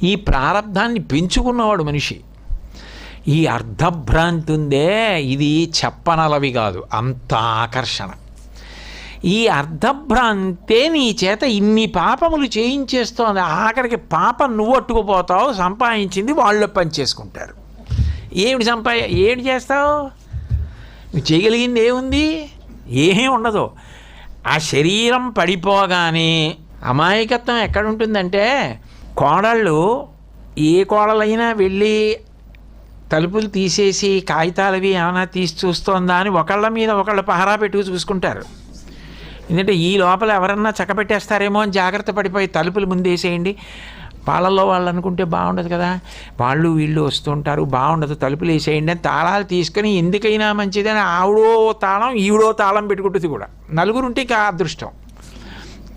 ఈ ప్రారంధాన్ని పెంచుకున్నవాడు మనిషి. ఈ అర్ధభ్రాంతి ఉందే, ఇది చెప్పనలవి కాదు, అంత ఆకర్షణ. ఈ అర్ధభ్రాంతే నీ చేత ఇన్ని పాపములు చేయించేస్తోంది. ఆఖరికి పాపం నువ్వు అట్టుకుపోతావు, సంపాదించింది వాళ్ళు పనిచేసుకుంటారు. ఏమిటి చేస్తావు? నువ్వు చేయగలిగింది ఏముంది? ఏమీ ఉండదు. ఆ శరీరం పడిపోగానే అమాయకత్వం ఎక్కడుంటుందంటే, కోడళ్ళు ఏ కోడలైనా వెళ్ళి తలుపులు తీసేసి కాగితాలవి ఏమైనా తీసి చూస్తోందా అని ఒకళ్ళ మీద ఒకళ్ళు పహరా పెట్టుకు చూసుకుంటారు. ఎందుకంటే ఈ లోపల ఎవరన్నా చక్కబెట్టేస్తారేమో అని జాగ్రత్త పడిపోయి తలుపులు ముందేసేయండి. వాళ్ళల్లో వాళ్ళు అనుకుంటే బాగుండదు కదా, వాళ్ళు వీళ్ళు వస్తుంటారు, బాగుండదు, తలుపులు వేసేయండి అని తాళాలు తీసుకొని ఎందుకైనా మంచిదని ఆవిడో తాళం ఈవిడో తాళం పెట్టుకుంటుంది కూడా. నలుగురు ఉంటే ఇంకా అదృష్టం.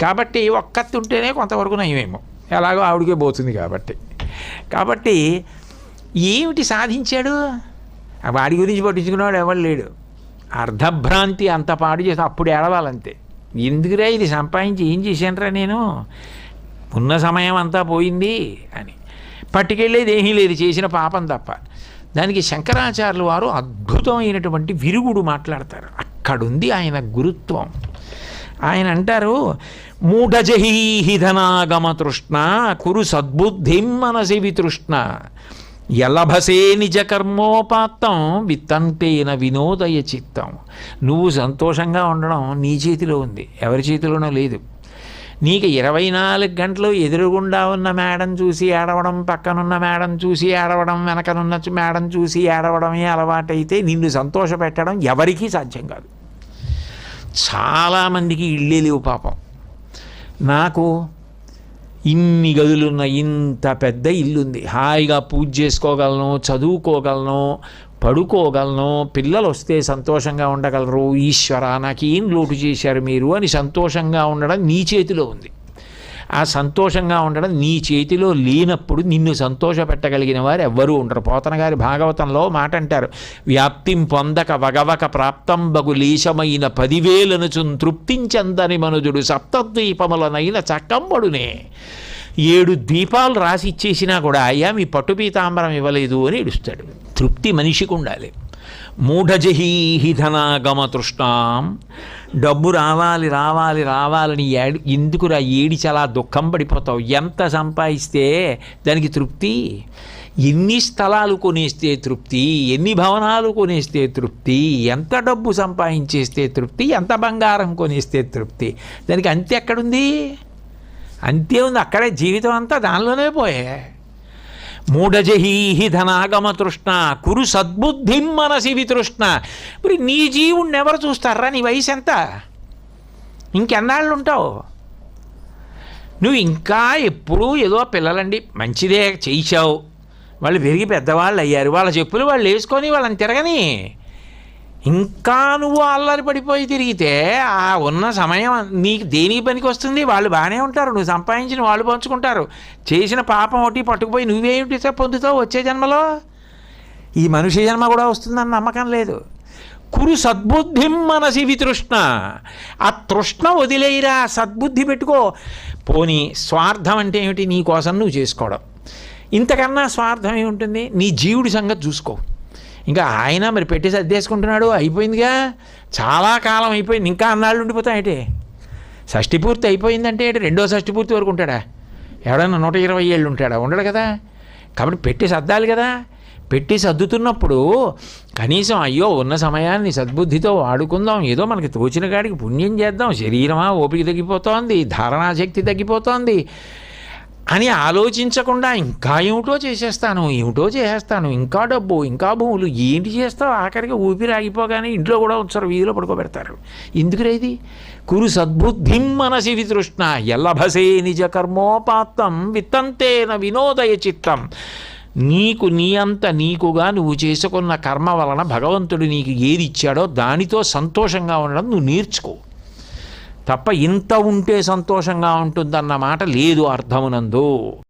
కాబట్టి ఒక్కత్తి ఉంటేనే కొంతవరకు నయమేమో, ఎలాగో ఆవిడకే పోతుంది కాబట్టి ఏమిటి సాధించాడు? వాడి గురించి పట్టించుకున్నాడు ఎవరు లేడు. అర్ధభ్రాంతి అంత పాడు చేసి అప్పుడు ఏడవాలంతే. ఎందుకురా ఇది సంపాదించి ఏం చేశానురా నేను, ఉన్న సమయం అంతా పోయింది అని. పట్టుకెళ్ళేది ఏమీ లేదు, చేసిన పాపం తప్ప. దానికి శంకరాచార్యులు వారు అద్భుతమైనటువంటి విరుగుడు మాట్లాడతారు. అక్కడుంది ఆయన గురుత్వం. ఆయన అంటారు, మూఢజహీహి ధనాగమ తృష్ణ కురు సద్బుద్ధిం మనసి వితృష్ణ యలభసే నిజ కర్మోపాత్తం విత్తంతేన వినోదయ చిత్తం. నువ్వు సంతోషంగా ఉండడం నీ చేతిలో ఉంది, ఎవరి చేతిలోనో లేదు. నీకు 24 గంటలు ఎదురుగుండా ఉన్న మేడం చూసి ఏడవడం, పక్కనున్న మేడం చూసి ఏడవడం, వెనకనున్న మేడం చూసి ఏడవడమే అలవాటైతే నిన్ను సంతోషపెట్టడం ఎవరికీ సాధ్యం కాదు. చాలామందికి ఇళ్ళే లేవు పాపం. నాకు ఇన్ని గదులున్న ఇంత పెద్ద ఇల్లుంది, హాయిగా పూజ చేసుకోగలను, చదువుకోగలను, పడుకోగలను, పిల్లలు వస్తే సంతోషంగా ఉండగలరు. ఈశ్వర నాకేం లోటు చేశారు మీరు అని సంతోషంగా ఉండడం నీ చేతిలో ఉంది. ఆ సంతోషంగా ఉండడం నీ చేతిలో లేనప్పుడు నిన్ను సంతోషపెట్టగలిగిన వారు ఎవ్వరూ ఉండరు. పోతన గారి భాగవతంలో మాట అంటారు, వ్యాప్తిం పొందక వగవక ప్రాప్తం బగు లేశమైన 10,000 తృప్తించందని మనుజుడు సప్తద్వీపములనైన చక్కంబడునే. 7 ద్వీపాలు రాసి ఇచ్చేసినా కూడా అయ్యా మీ పట్టు పీతాంబరం ఇవ్వలేదు అని ఏడుస్తాడు. తృప్తి మనిషికి ఉండాలి. మూఢజహీహి ధనాగమ తృష్ణాం, డబ్బు రావాలని ఎందుకురా ఏడిచి అలా దుఃఖం పడిపోతావు? ఎంత సంపాదిస్తే దానికి తృప్తి? ఎన్ని స్థలాలు కొనేస్తే తృప్తి? ఎన్ని భవనాలు కొనేస్తే తృప్తి? ఎంత డబ్బు సంపాదించేస్తే తృప్తి? ఎంత బంగారం కొనేస్తే తృప్తి? దానికి అంతే ఎక్కడుంది? అంతే ఉంది అక్కడే. జీవితం అంతా దానిలోనే పోయే. మూఢజహీహి ధనాగమ తృష్ణ కురు సద్బుద్ధిం మనసి వితృష్ణ. మరి నీ జీవుణ్ణి ఎవరు చూస్తారా? నీ వయసు ఎంత? ఇంకెన్నాళ్ళు ఉంటావు? నువ్వు ఇంకా ఎప్పుడూ ఏదో పిల్లలండి మంచిదే చేయించావు, వాళ్ళు పెరిగి పెద్దవాళ్ళు అయ్యారు, వాళ్ళ చెప్పులు వాళ్ళు వేసుకొని వాళ్ళని తిరగని. ఇంకా నువ్వు అల్లరి పడిపోయి తిరిగితే ఆ ఉన్న సమయం నీకు దేనికి పనికి వస్తుంది? వాళ్ళు బాగానే ఉంటారు, నువ్వు సంపాదించిన వాళ్ళు పంచుకుంటారు. చేసిన పాపం ఒకటి పట్టుకుపోయి నువ్వేమిటి పొందుతావు వచ్చే జన్మలో? ఈ మనుష్య జన్మ కూడా వస్తుందని నమ్మకం లేదు. కురు సద్బుద్ధిం మనసి వితృష్ణ. ఆ తృష్ణ వదిలేయిరా, సద్బుద్ధి పెట్టుకో. పోనీ స్వార్థం అంటే ఏమిటి? నీ కోసం నువ్వు చేసుకోవడం. ఇంతకన్నా స్వార్థం ఏముంటుంది? నీ జీవుడి సంగతి చూసుకో. ఇంకా ఆయన మరి పెట్టి సర్దేసుకుంటున్నాడు, అయిపోయిందిగా, చాలా కాలం అయిపోయింది, ఇంకా అన్నాళ్ళు ఉండిపోతాయి. షష్ఠి పూర్తి అయిపోయిందంటే రెండో షష్ఠి పూర్తి వరకు ఉంటాడా? ఎవడన్నా 120 ఏళ్ళు ఉంటాడా? ఉండడు కదా. కాబట్టి పెట్టి సర్దాలి కదా. పెట్టి సర్దుతున్నప్పుడు కనీసం అయ్యో ఉన్న సమయాన్ని సద్బుద్ధితో వాడుకుందాం, ఏదో మనకి తోచిన కాడికి పుణ్యం చేద్దాం, శరీరమా ఓపిక తగ్గిపోతోంది, ధారణాశక్తి తగ్గిపోతోంది అని ఆలోచించకుండా ఇంకా ఏమిటో చేసేస్తాను, ఇంకా డబ్బు, ఇంకా భూములు, ఏంటి చేస్తావు? ఆఖరికి ఊపిరి ఆగిపోగానే ఇంట్లో కూడా ఉంచారు, వీధిలో పడుకోబెడతారు. ఎందుకురా ఇది? కురు సద్బుద్ధిం మనసి వితృష్ణ యల్లభసే నిజ కర్మోపాత్తం విత్తంతేన వినోదయ చిత్తం. నీ అంత నీకుగా నువ్వు చేసుకున్న కర్మ వలన భగవంతుడు నీకు ఏది ఇచ్చాడో దానితో సంతోషంగా ఉండడం నువ్వు నేర్చుకో. తప్ప ఇంత ఉంటే సంతోషంగా ఉంటుందన్న మాట లేదు అర్థమునందు.